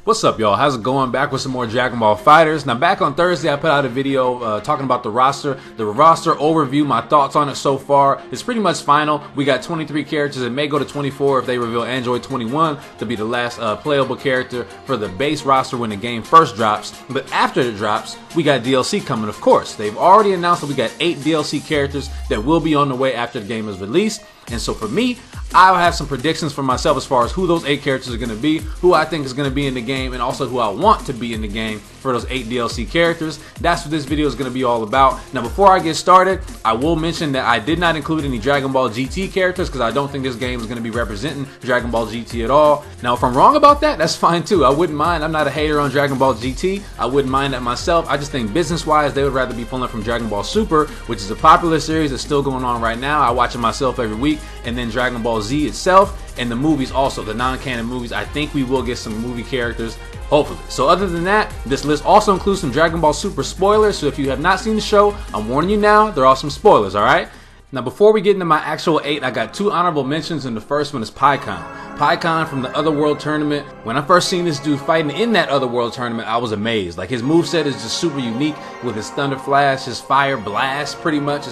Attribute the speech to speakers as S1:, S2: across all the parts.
S1: What's up, y'all? How's it going? Back with some more Dragon Ball FighterZ. Now, back on Thursday, I put out a video talking about the roster overview, my thoughts on it so far. It's pretty much final. We got 23 characters. It may go to 24 if they reveal Android 21 to be the last playable character for the base roster when the game first drops. But after it drops, we got DLC coming, of course. They've already announced that we got 8 DLC characters that will be on the way after the game is released. And so for me, I'll have some predictions for myself as far as who those 8 characters are going to be, who I think is going to be in the game, and also who I want to be in the game for those 8 DLC characters. That's what this video is going to be all about. Now, before I get started, I will mention that I did not include any Dragon Ball GT characters because I don't think this game is going to be representing Dragon Ball GT at all. Now, if I'm wrong about that, that's fine too. I wouldn't mind. I'm not a hater on Dragon Ball GT. I wouldn't mind that myself. I just think business-wise, they would rather be pulling from Dragon Ball Super, which is a popular series that's still going on right now. I watch it myself every week, and then Dragon Ball Z itself, and the movies also, the non-canon movies. I think we will get some movie characters, hopefully. So other than that, this list also includes some Dragon Ball Super spoilers, so if you have not seen the show, I'm warning you now, there are some spoilers, alright? Now before we get into my actual 8, I got 2 honorable mentions, and the first one is PIKKON. PIKKON from the Otherworld tournament. When I first seen this dude fighting in that Otherworld tournament, I was amazed. Like, his moveset is just super unique with his Thunder Flash, his Fire Blast, pretty much.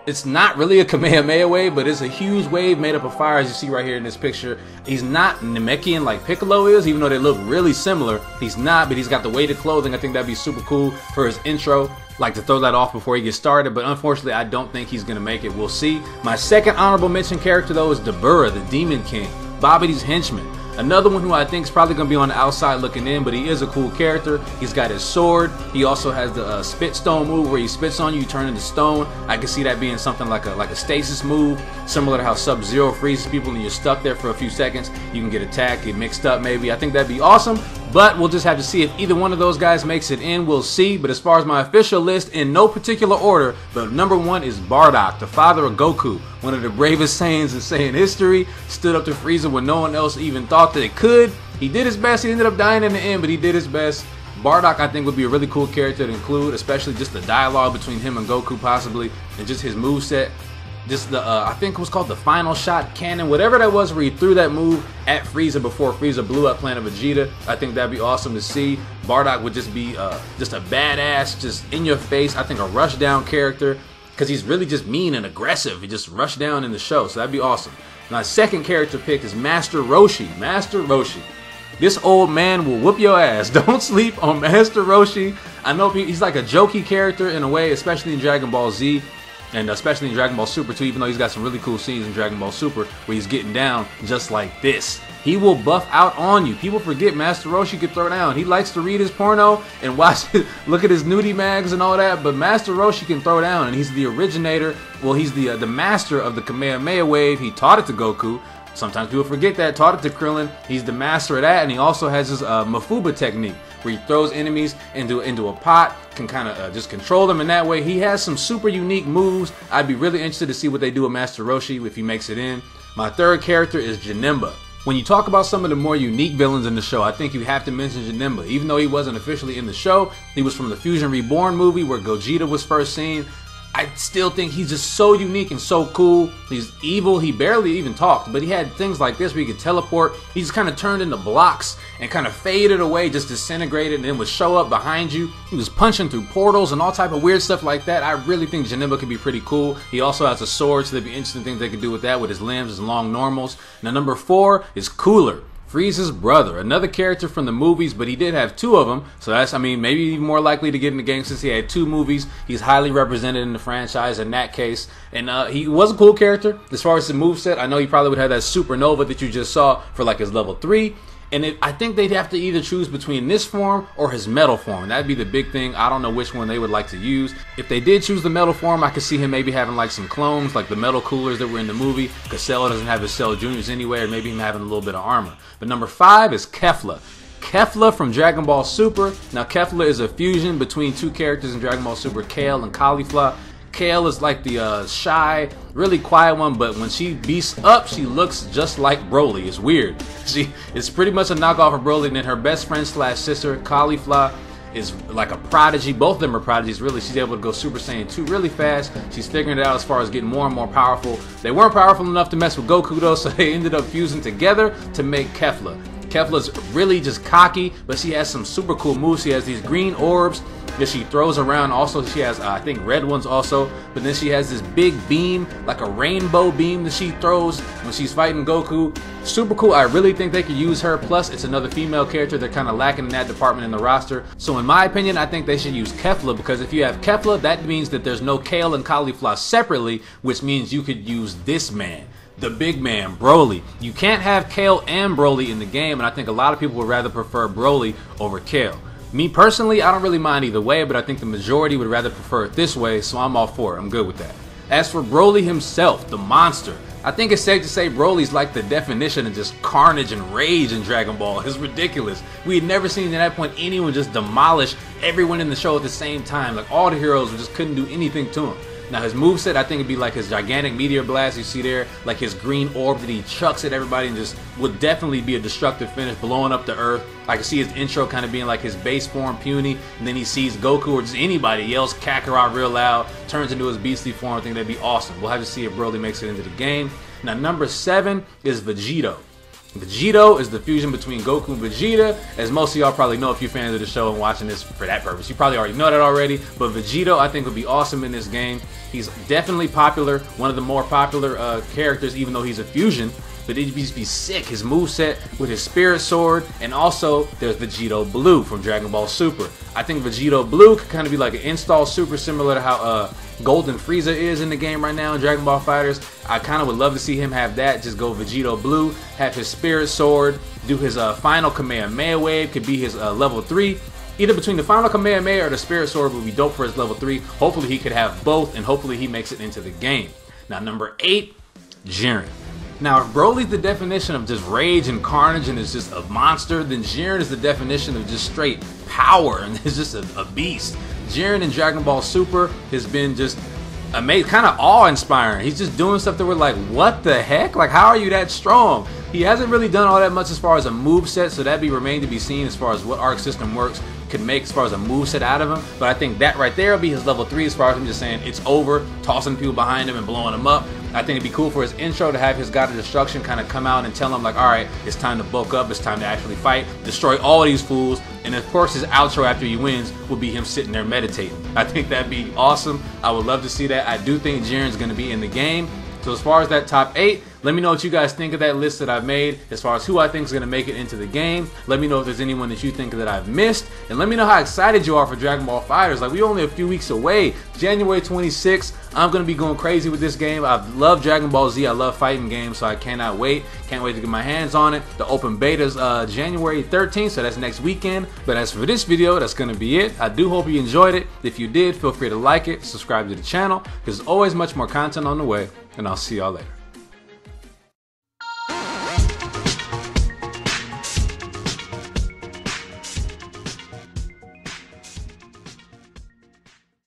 S1: It's not really a Kamehameha wave, but it's a huge wave made up of fire, as you see right here in this picture. He's not Namekian like Piccolo is, even though they look really similar. He's not, but he's got the weighted clothing. I think that'd be super cool for his intro. Like to throw that off before he gets started, but unfortunately I don't think he's gonna make it. We'll see. My second honorable mention character though is DABURA, the Demon King, Babidi's henchman. Another one who I think is probably going to be on the outside looking in, but he is a cool character. He's got his sword. He also has the spit stone move where he spits on you, you turn into stone. I can see that being something like a stasis move, similar to how Sub-Zero freezes people and you're stuck there for a few seconds. You can get attacked, get mixed up maybe. I think that'd be awesome, but we'll just have to see if either one of those guys makes it in. We'll see. But as far as my official list, in no particular order, but number 1 is Bardock, the father of Goku. One of the bravest Saiyans in Saiyan history, stood up to Frieza when no one else even thought that it could. He did his best. He ended up dying in the end, but he did his best. Bardock, I think, would be a really cool character to include, especially just the dialogue between him and Goku possibly, and just his moveset. Just the, I think it was called the Final Shot Cannon, whatever that was, where he threw that move at Frieza before Frieza blew up Planet Vegeta. I think that'd be awesome to see. Bardock would just be just a badass, just in your face, I think a rush down character, because he's really just mean and aggressive. He just rushed down in the show, so that'd be awesome. My second character pick is Master Roshi. Master Roshi. This old man will whoop your ass. Don't sleep on Master Roshi. I know he's like a jokey character in a way, especially in Dragon Ball Z. And especially in Dragon Ball Super too, even though he's got some really cool scenes in Dragon Ball Super where he's getting down just like this. He will buff out on you. People forget Master Roshi could throw down. He likes to read his porno and watch, look at his nudie mags and all that, but Master Roshi can throw down, and he's the originator. Well, he's the master of the Kamehameha wave. He taught it to Goku. Sometimes people forget that. Taught it to Krillin. He's the master of that, and he also has his Mafuba technique, where he throws enemies into a pot, can kind of just control them in that way. He has some super unique moves. I'd be really interested to see what they do with Master Roshi if he makes it in. My third character is JANEMBA. When you talk about some of the more unique villains in the show, I think you have to mention JANEMBA. Even though he wasn't officially in the show, he was from the Fusion Reborn movie where Vegito was first seen. I still think he's just so unique and so cool. He's evil. He barely even talked, but he had things like this where he could teleport. He just kind of turned into blocks and kind of faded away, just disintegrated, and then would show up behind you. He was punching through portals and all type of weird stuff like that. I really think JANEMBA could be pretty cool. He also has a sword, so there'd be interesting things they could do with that, with his limbs, his long normals. Now number 4 is Cooler, Frieza's brother, another character from the movies, but he did have 2 of them, so that's, I mean, maybe even more likely to get in the game since he had 2 movies. He's highly represented in the franchise in that case, and he was a cool character. As far as the moveset, I know he probably would have that Supernova that you just saw for like his level 3, and I think they'd have to either choose between this form or his metal form. That'd be the big thing. I don't know which one they would like to use. If they did choose the metal form, I could see him maybe having like some clones, like the metal coolers that were in the movie, because Cell doesn't have his Cell Juniors anyway, or maybe him having a little bit of armor. But number 5 is Kefla. Kefla from Dragon Ball Super. Now Kefla is a fusion between 2 characters in Dragon Ball Super, Kale and Caulifla. Kale is like the shy, really quiet one, but when she beasts up, she looks just like Broly. It's weird. It's pretty much a knockoff of Broly, and then her best friend slash sister, Caulifla, is like a prodigy. Both of them are prodigies, really. She's able to go Super Saiyan 2 really fast. She's figuring it out as far as getting more and more powerful. They weren't powerful enough to mess with Goku though, so they ended up fusing together to make Kefla. Kefla's really just cocky, but she has some super cool moves. She has these green orbs that she throws around. Also, she has, I think, red ones also. But then she has this big beam, like a rainbow beam that she throws when she's fighting Goku. Super cool. I really think they could use her. Plus, it's another female character. They're kind of lacking in that department in the roster. So in my opinion, I think they should use Kefla, because if you have Kefla, that means that there's no Kale and Caulifla separately, which means you could use this man, the big man, Broly. You can't have Kale and Broly in the game, and I think a lot of people would rather prefer Broly over Kale. Me personally, I don't really mind either way, but I think the majority would rather prefer it this way, so I'm all for it. I'm good with that. As for Broly himself, the monster, I think it's safe to say Broly's like the definition of just carnage and rage in Dragon Ball. It's ridiculous. We had never seen at that point anyone just demolish everyone in the show at the same time. Like, all the heroes just couldn't do anything to him. Now his moveset, I think it'd be like his gigantic meteor blast you see there, like his green orb that he chucks at everybody, and just would definitely be a destructive finish, blowing up the earth. I can see his intro kind of being like his base form, puny, and then he sees Goku or just anybody, yells Kakarot real loud, turns into his beastly form. I think that'd be awesome. We'll have to see if Broly makes it into the game. Now number 7 is Vegito. Vegito is the fusion between Goku and Vegeta. As most of y'all probably know if you're fans of the show and watching this for that purpose. You probably already know that already, but Vegito I think would be awesome in this game. He's definitely popular, one of the more popular characters, even though he's a fusion. But it'd just be sick, his moveset with his spirit sword, and also there's Vegito Blue from Dragon Ball Super. I think Vegito Blue could kind of be like an install super, similar to how Golden Frieza is in the game right now in Dragon Ball FighterZ. I kind of would love to see him have that, just go Vegito Blue, have his spirit sword, do his final Kamehameha wave, could be his level 3. Either between the final Kamehameha or the spirit sword would be dope for his level 3. Hopefully he could have both, and hopefully he makes it into the game. Now number 8, Jiren. Now, if Broly's the definition of just rage and carnage and is just a monster, then Jiren is the definition of just straight power and is just a beast. Jiren in Dragon Ball Super has been just amazing, kind of awe-inspiring. He's just doing stuff that we're like, what the heck? Like, how are you that strong? He hasn't really done all that much as far as a moveset, so that'd be remain to be seen as far as what Arc System Works could make as far as a moveset out of him. But I think that right there will be his level 3 as far as him just saying it's over, tossing people behind him and blowing him up. I think it'd be cool for his intro to have his God of Destruction kind of come out and tell him like, alright, it's time to bulk up, it's time to actually fight, destroy all these fools. And of course his outro after he wins will be him sitting there meditating. I think that'd be awesome. I would love to see that. I do think Jiren's going to be in the game. So as far as that top 8, let me know what you guys think of that list that I've made as far as who I think is going to make it into the game. Let me know if there's anyone that you think that I've missed. And let me know how excited you are for Dragon Ball FighterZ. Like, we only a few weeks away. January 26th, I'm going to be going crazy with this game. I love Dragon Ball Z. I love fighting games, so I cannot wait. Can't wait to get my hands on it. The open beta's January 13th, so that's next weekend. But as for this video, that's going to be it. I do hope you enjoyed it. If you did, feel free to like it, subscribe to the channel, because there's always much more content on the way. And I'll see y'all later.